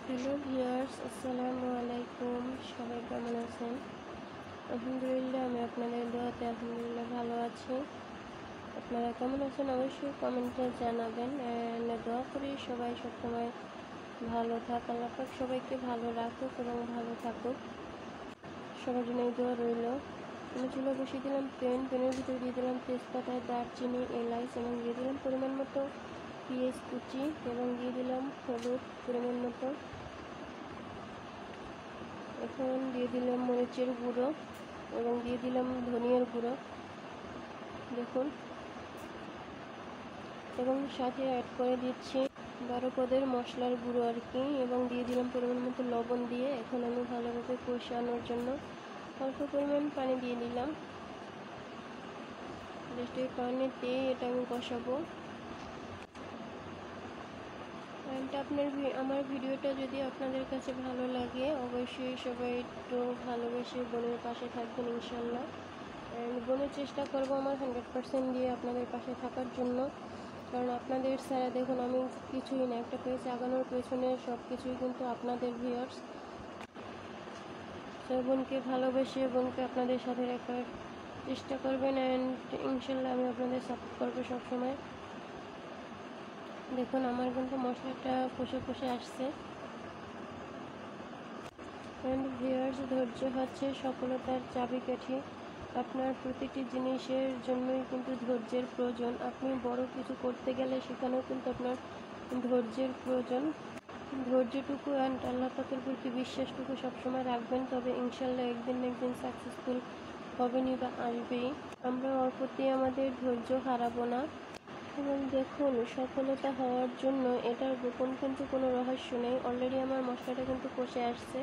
Hello viewers, আসসালামু আলাইকুম। সবাই কেমন আছেন? আলহামদুলিল্লাহ, আমি আপনাদের দোয়াতে আলহামদুলিল্লাহ ভালো আছি। আপনারা কেমন আছেন অবশ্যই কমেন্টে জানাবেন। দোয়া করি সবাই সবসময় ভালো থাক, আল্লাহ পাক সবাইকে ভালো রাখুক এবং ভালো থাকুক, সবার জন্য দোয়া রইল। আমি চুলা বসিয়ে দিলাম পেনের ভিতরে দিয়ে দিলাম তেজপাতা, দারচিনি, এলাচ এবং দিয়ে দিলাম পরিমাণ মতো পেঁয়াজ কুচি এবং দিয়ে দিলাম হলুদ পরিমাণ মতো। এখন দিয়ে দিলাম মরিচের গুঁড়ো এবং দিয়ে দিলাম ধনিয়ার গুঁড়ো, দেখুন, এবং সাথে অ্যাড করে দিচ্ছি 12 পদের মশলার গুঁড়ো আর কি, এবং দিয়ে দিলাম পরিমাণ মতো লবণ দিয়ে এখন আমি ভালোভাবে কষানোর জন্য অল্প পরিমাণ পানি দিয়ে দিলাম। জাস্ট এই পানিতে এটা আমি কষাবো। আমার ভিডিওটা যদি আপনাদের কাছে ভালো লাগে অবশ্যই সবাই একটু ভালোবেসে বোনের পাশে থাকবেন ইনশাল্লাহ। বোনের চেষ্টা করব আমার 100% দিয়ে আপনাদের পাশে থাকার জন্য, কারণ আপনাদের ছাড়া দেখুন আমি কিছুই না, একটা পেজ আগানোর পেছনে সব কিছুই কিন্তু আপনাদের ভিউয়ার্স। তো বোনকে ভালোবেসে বোনকে আপনাদের সাথে রাখার চেষ্টা করবেন, অ্যান্ড ইনশাল্লাহ আমি আপনাদের সাপোর্ট করবো সবসময়। দেখুন আমার কিন্তু মশলাটা কষে আসছে। অ্যান্ড ভিউয়ার্স, ধৈর্য হচ্ছে সফলতার চাবিকাঠি। আপনার প্রতিটি জিনিসের জন্যই কিন্তু ধৈর্যের প্রয়োজন। আপনি বড় কিছু করতে গেলে সেখানেও কিন্তু আপনার ধৈর্যের প্রয়োজন। ধৈর্যটুকু অ্যান্ড আল্লাহ পাকের প্রতি বিশ্বাসটুকু সবসময় রাখবেন, তবে ইনশাল্লাহ একদিন না একদিন সাকসেসফুল হবেনই বা আসবেই। আমরা অল্পতেই আমাদের ধৈর্য হারাবো না। এবং দেখুন, সফলতা হওয়ার জন্য এটার গোপন কিন্তু কোনো রহস্য নেই। অলরেডি আমার মশলাটা কিন্তু কষে আসছে।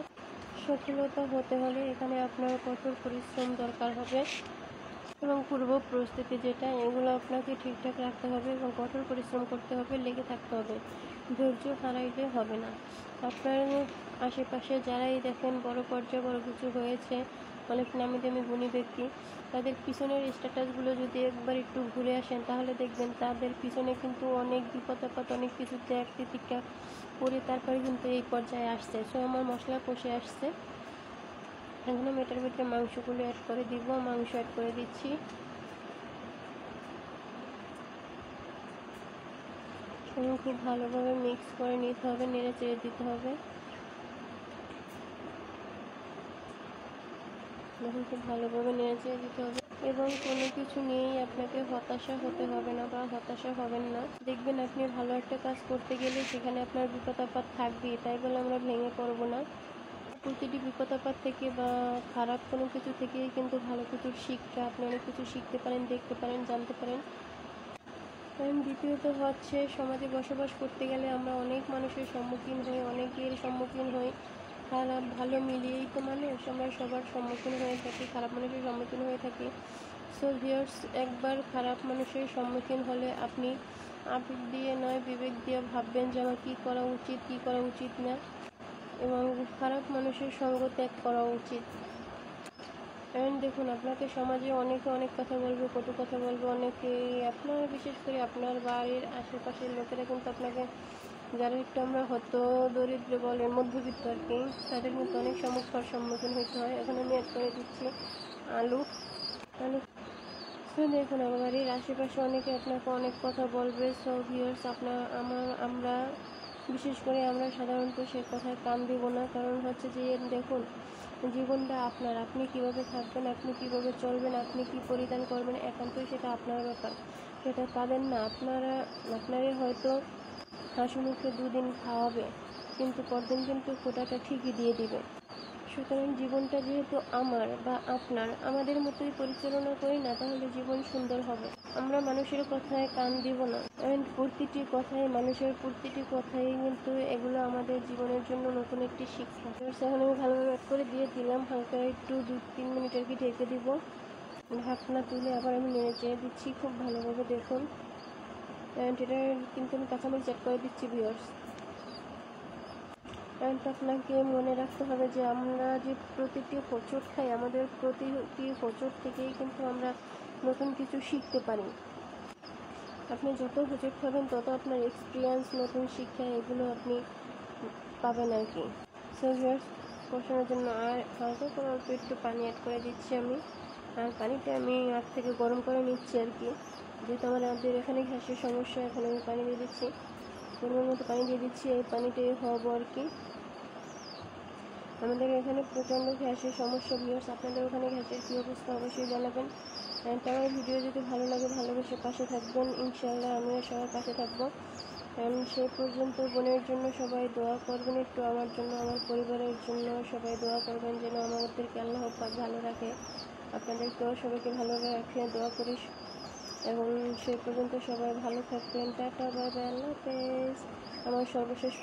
সফলতা হতে হলে এখানে আপনার কঠোর পরিশ্রম দরকার হবে এবং পূর্ব প্রস্তুতি যেটা, এগুলো আপনাকে ঠিকঠাক রাখতে হবে এবং কঠোর পরিশ্রম করতে হবে, লেগে থাকতে হবে, ধৈর্য হারাইলে হবে না। আপনার আশেপাশে যারাই দেখেন বড় পর্যায়ে বড় কিছু হয়েছে, অনেক নামি দামি গুণী ব্যক্তি, তাদের পিছনের স্ট্যাটাসগুলো যদি একবার একটু ঘুরে আসেন তাহলে দেখবেন তাদের পিছনে কিন্তু অনেক বিপদ আপদ, অনেক কিছু ত্যাগ তিতিক্ষা করে তারপরে কিন্তু এই পর্যায়ে আসছে। সো আমার মশলা কষে আসছে, এখন আমি এটার ভিতরে মাংসগুলো অ্যাড করে দিব। মাংস অ্যাড করে দিচ্ছি। এবং খুব ভালোভাবে মিক্স করে নিতে হবে, নেড়ে চেড়ে দিতে হবে। এখন খুব ভালোভাবে নেড়ে চেড়ে দিতে হবে এবং কোনো কিছু নিয়েই আপনাকে হতাশা হতে হবে না বা হতাশা হবেন না। দেখবেন আপনি ভালো একটা কাজ করতে গেলে সেখানে আপনার বিপদ আপদ থাকবেই, তাই বলে আমরা ভেঙে পড়বো না। প্রতিটি বিপদ আপদ থেকে বা খারাপ কোনো কিছু থেকেই কিন্তু ভালো কিছুর শিক্ষা, আপনি অনেক কিছু শিখতে পারেন, দেখতে পারেন, জানতে পারেন। কারণ দ্বিতীয়ত হচ্ছে, সমাজে বসবাস করতে গেলে আমরা অনেক মানুষের সম্মুখীন হই, অনেকের সম্মুখীন হই। খারাপ ভালো মিলিয়েই তো মানুষ, আমরা সবার সম্মুখীন হয়ে থাকি, খারাপ মানুষের সম্মুখীন হয়ে থাকি। সো ভিউয়ার্স, একবার খারাপ মানুষের সম্মুখীন হলে আপনি আবেগ দিয়ে নয় বিবেক দিয়ে ভাববেন যে আমার কী করা উচিত, কী করা উচিত না, এবং খারাপ মানুষের সঙ্গ ত্যাগ করা উচিত। অ্যান্ড দেখুন, আপনাকে সমাজে অনেকে অনেক কথা বলবে, কটু কথা বলবে, অনেকে আপনার বিশেষ করে আপনার বাড়ির আশেপাশের লোকেরা কিন্তু আপনাকে, যারা একটু আমরা হয়তো দরিদ্র বলেন, মধ্যবিত্ত আর কি, তাদের কিন্তু অনেক সমস্যার সম্মুখীন হতে হয়। এখন আমি অ্যাড করে দিচ্ছি আলু। সো দেখুন, আমার বাড়ির আশেপাশে অনেকে আপনাকে অনেক কথা বলবে। সো ভিউয়ার্স, আমরা বিশেষ করে আমরা সাধারণত সে কথায় কান দিব না, কারণ হচ্ছে যে দেখুন, জীবনটা আপনার, আপনি কিভাবে থাকবেন, আপনি কিভাবে চলবেন, আপনি কি পরিধান করবেন, একান্তই সেটা আপনার ব্যাপার, সেটা তাদের না। আপনারে হয়তো হাসি মুখে দুদিন খাওয়াবে, কিন্তু পরদিন কিন্তু খোঁটাটা ঠিকই দিয়ে দিবে। সুতরাং জীবনটা যেহেতু আমার বা আপনার, আমাদের মতোই পরিচালনা করি না, তাহলে জীবন সুন্দর হবে। আমরা মানুষের কথায় কান দিব না, অ্যান্ড প্রতিটি কথাই, মানুষের প্রতিটি কথাই কিন্তু এগুলো আমাদের জীবনের জন্য নতুন একটি শিক্ষা। এখন আমি ভালোভাবে অ্যাড করে দিয়ে দিলাম, হালকা একটু 2-3 মিনিট আর কি ঢেকে দিব। ঢাকনা তুলে আবার আমি নেড়ে চেড়ে দিচ্ছি খুব ভালোভাবে, দেখুন। অ্যান্ড এটা কিন্তু আমি কাঁচামরিচ অ্যাড করে দিচ্ছি ভিউয়ার্স। অ্যান্ড আপনাকে মনে রাখতে হবে যে আমরা যে প্রতিটি হোঁচট খাই, আমাদের প্রতিটি হোঁচট থেকেই কিন্তু আমরা নতুন কিছু শিখতে পারি। আপনি যত হোঁচট খাবেন তত আপনার এক্সপিরিয়েন্স, নতুন শিক্ষা, এগুলো আপনি পাবেন আর কি। সো ভিউয়ার্স, কষানোর জন্য আর হালকা করে অল্প একটু পানি অ্যাড করে দিচ্ছি আমি। আর পানিটা আমি আগ থেকে গরম করে নিচ্ছি আর কি, যেহেতু আমাদের এখানে গ্যাসের সমস্যা। এখানে আমি পানি দিয়ে দিচ্ছি, পরিমাণ মতো পানি দিয়ে দিচ্ছি। এই পানিটাই হবো আর কি। আমাদের এখানে প্রচণ্ড গ্যাসের সমস্যা ভিউয়ার্স, আপনাদের ওখানে গ্যাসের কী অবস্থা অবশ্যই জানাবেন। আমার ভিডিও যদি ভালো লাগে ভালোবেসে পাশে থাকবেন, ইনশাআল্লাহ আমিও সবার পাশে থাকবো। সেই পর্যন্ত বোনের জন্য সবাই দোয়া করবেন, একটু আমার জন্য, আমার পরিবারের জন্য সবাই দোয়া করবেন যেন আমাদেরকে আল্লাহ পাক ভালো রাখে। আপনাদেরকেও সবাইকে ভালো রাখে দোয়া করি। এবং সেই পর্যন্ত সবাই ভালো থাকবেন। টাটা, বাই বাই, আল্লাহ হাফেজ। আমার সর্বশেষ